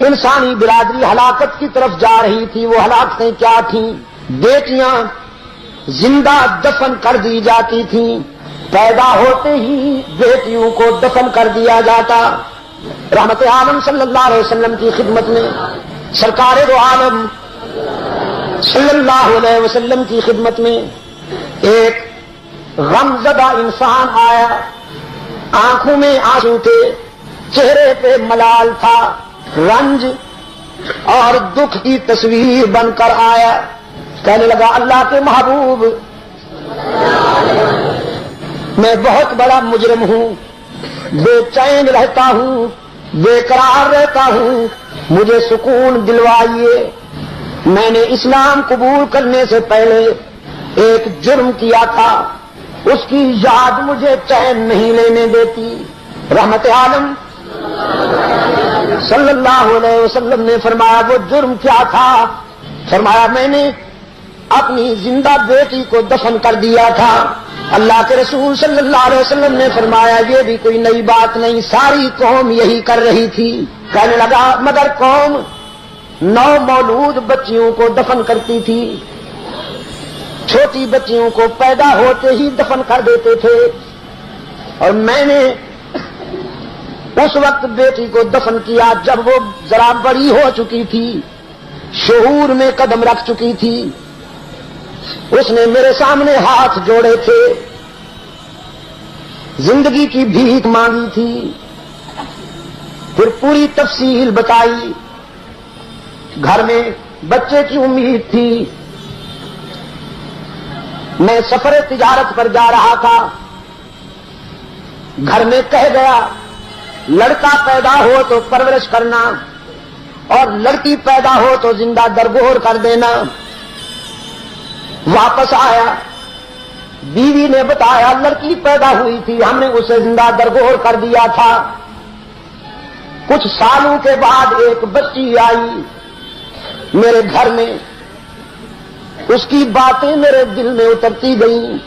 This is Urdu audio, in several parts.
انسانی برادری ہلاکت کی طرف جا رہی تھی. وہ ہلاکتیں کیا تھیں؟ بیٹیاں زندہ دفن کر دی جاتی تھیں، پیدا ہوتے ہی بیٹیوں کو دفن کر دیا جاتا. رحمت عالم صلی اللہ علیہ وسلم کی خدمت میں، سرکار دو عالم صلی اللہ علیہ وسلم کی خدمت میں ایک غمزدہ انسان آیا. آنکھوں میں آنسو تھے، چہرے پہ ملال تھا، رنج اور دکھ کی تصویر بن کر آیا. کہنے لگا اللہ کے محبوب، میں بہت بڑا مجرم ہوں، بے چین رہتا ہوں، بے قرار رہتا ہوں، مجھے سکون دلوائیے. میں نے اسلام قبول کرنے سے پہلے ایک جرم کیا تھا، اس کی یاد مجھے چین نہیں لینے دیتی. رحمت عالم صلی اللہ علیہ وسلم نے فرمایا وہ جرم کیا تھا؟ فرمایا میں نے اپنی زندہ بیٹی کو دفن کر دیا تھا. اللہ کے رسول صلی اللہ علیہ وسلم نے فرمایا یہ بھی کوئی نئی بات نہیں، ساری قوم یہی کر رہی تھی. کہنے لگا مگر قوم 9 مولود بچیوں کو دفن کرتی تھی، چھوٹی بچیوں کو پیدا ہوتے ہی دفن کر دیتے تھے، اور میں نے اس وقت بیٹی کو دفن کیا جب وہ ذرا بڑی ہو چکی تھی، شعور میں قدم رکھ چکی تھی. اس نے میرے سامنے ہاتھ جوڑے تھے، زندگی کی بھیک مانگی تھی، پھر پوری تفصیل بتائی. گھر میں بچے کی امید تھی. میں سفر تجارت پر جا رہا تھا، گھر میں کہہ گیا لڑکا پیدا ہو تو پرورش کرنا اور لڑکی پیدا ہو تو زندہ درگور کر دینا. واپس آیا، بیوی نے بتایا لڑکی پیدا ہوئی تھی، ہم نے اسے زندہ درگور کر دیا تھا. کچھ سالوں کے بعد ایک بچی آئی میرے گھر میں، اس کی باتیں میرے دل میں اترتی گئیں.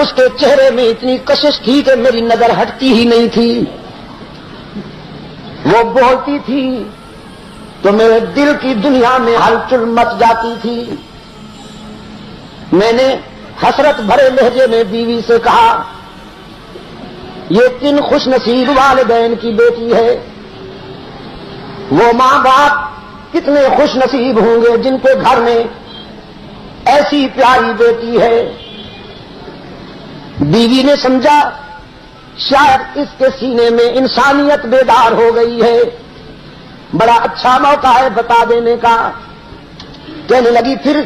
اس کے چہرے میں اتنی کشش تھی کہ میری نظر ہٹتی ہی نہیں تھی. وہ بولتی تھی تو میرے دل کی دنیا میں ہلچل مچ جاتی تھی. میں نے حسرت بھرے لہجے میں بیوی سے کہا یہ کن خوش نصیب والدین کی بیٹی ہے. وہ ماں باپ کتنے خوش نصیب ہوں گے جن کے گھر میں ایسی پیاری بیٹی ہے. بیوی نے سمجھا شاید اس کے سینے میں انسانیت بیدار ہو گئی ہے، بڑا اچھا موقع ہے بتا دینے کا. کہنے لگی پھر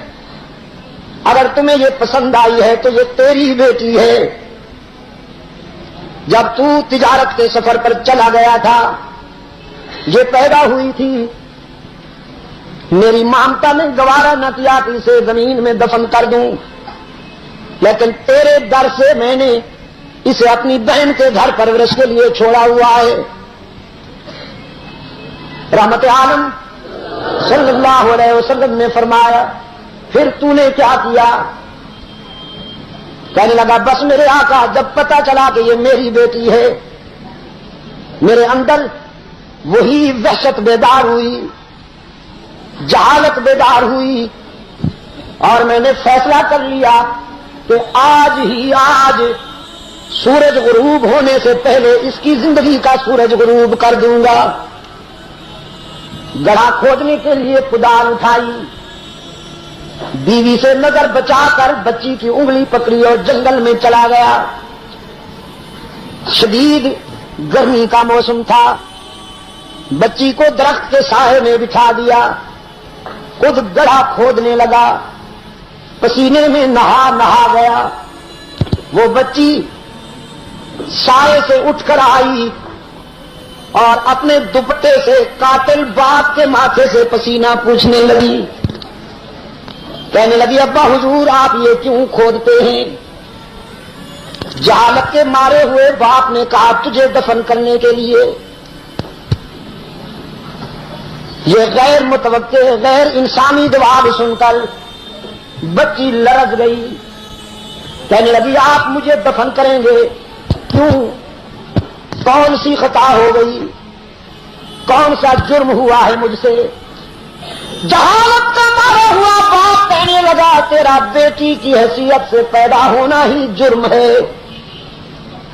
اگر تمہیں یہ پسند آئی ہے تو یہ تیری بیٹی ہے. جب تو تجارت کے سفر پر چلا گیا تھا یہ پیدا ہوئی تھی، میری مامتا نے گوارا نہ کیا کہ اسے زمین میں دفن کر دوں، لیکن تیرے در سے میں نے اسے اپنی بہن کے گھر پرورش کے لیے چھوڑا ہوا ہے. رحمت عالم صلی اللہ علیہ وسلم نے فرمایا پھر تو نے کیا کیا؟ کہنے لگا بس میرے آقا جب پتہ چلا کہ یہ میری بیٹی ہے میرے اندر وہی وحشت بیدار ہوئی، جہالت بیدار ہوئی، اور میں نے فیصلہ کر لیا کہ آج سورج غروب ہونے سے پہلے اس کی زندگی کا سورج غروب کر دوں گا. گڑھا کھودنے کے لیے کدال اٹھائی، بیوی سے نظر بچا کر بچی کی انگلی پکڑی اور جنگل میں چلا گیا. شدید گرمی کا موسم تھا، بچی کو درخت کے سائے میں بٹھا دیا، خود گڑھا کھودنے لگا، پسینے میں نہا گیا. وہ بچی سائے سے اٹھ کر آئی اور اپنے دوپٹے سے قاتل باپ کے ماتھے سے پسینہ پوچھنے لگی. کہنے لگی ابا حضور آپ یہ کیوں کھودتے ہیں؟ جہالت کے مارے ہوئے باپ نے کہا تجھے دفن کرنے کے لیے. یہ غیر متوقع غیر انسانی جواب سن کر بچی لرز گئی. کہنے لگی آپ مجھے دفن کریں گے؟ کیوں؟ کون سی خطا ہو گئی؟ کون سا جرم ہوا ہے مجھ سے؟ جہالت کا مارا ہوا باپ کہنے لگا تیرا بیٹی کی حیثیت سے پیدا ہونا ہی جرم ہے،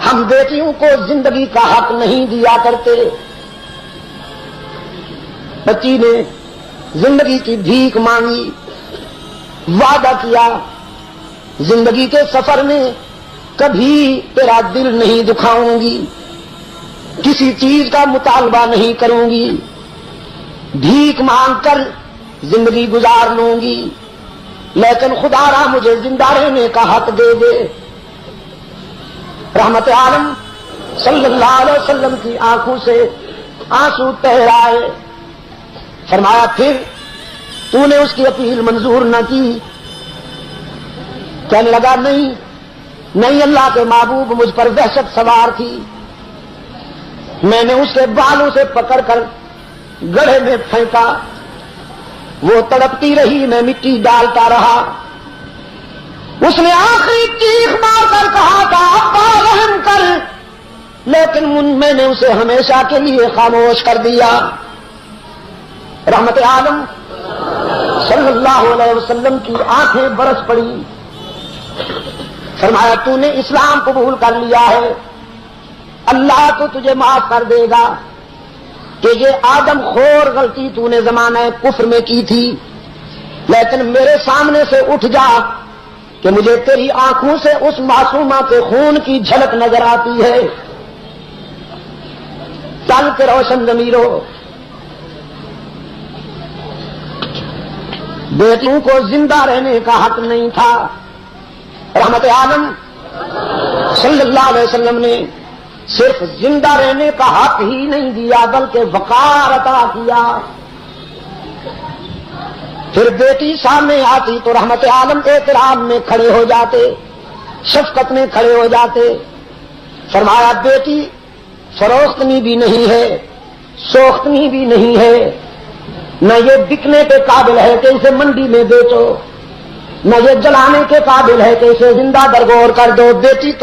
ہم بیٹیوں کو زندگی کا حق نہیں دیا کرتے۔ بچی نے زندگی کی بھیک مانگی، وعدہ کیا زندگی کے سفر میں کبھی تیرا دل نہیں دکھاؤں گی، کسی چیز کا مطالبہ نہیں کروں گی، بھیک مانگ کر زندگی گزار لوں گی، لیکن خدا را مجھے زندہ رہنے کا حق دے دے۔ رحمت عالم صلی اللہ علیہ وسلم کی آنکھوں سے آنسو تہرائے، فرمایا پھر تو نے اس کی اپیل منظور نہ کی؟ کہنے لگا نہیں اللہ کے محبوب، مجھ پر وحشت سوار تھی، میں نے اس کے بالوں سے پکڑ کر گڑھے میں پھینکا، وہ تڑپتی رہی، میں مٹی ڈالتا رہا، اس نے آخری چیخ مار کر کہا تھا ابا رحم کر، لیکن میں نے اسے ہمیشہ کے لیے خاموش کر دیا۔ رحمت عالم صلی اللہ علیہ وسلم کی آنکھیں برس پڑی، فرمایا تو نے اسلام قبول کر لیا ہے، اللہ تو تجھے معاف کر دے گا کہ یہ آدم خور غلطی تو نے زمانہ کفر میں کی تھی، لیکن میرے سامنے سے اٹھ جا کہ مجھے تیری آنکھوں سے اس معصومہ کے خون کی جھلک نظر آتی ہے۔ چل کے روشن ضمیرو، بیٹیوں کو زندہ رہنے کا حق نہیں تھا، رحمت عالم صلی اللہ علیہ وسلم نے صرف زندہ رہنے کا حق ہی نہیں دیا بلکہ وقار عطا کیا۔ پھر بیٹی سامنے آتی تو رحمت عالم احترام میں کھڑے ہو جاتے، شفقت میں کھڑے ہو جاتے، فرمایا بیٹی فروختنی بھی نہیں ہے، سوختنی بھی نہیں ہے، نہ یہ بکنے کے قابل ہے کہ اسے منڈی میں بیچو، نہ یہ جلانے کے قابل ہے کہ اسے زندہ درگور کر دو، بیٹی تو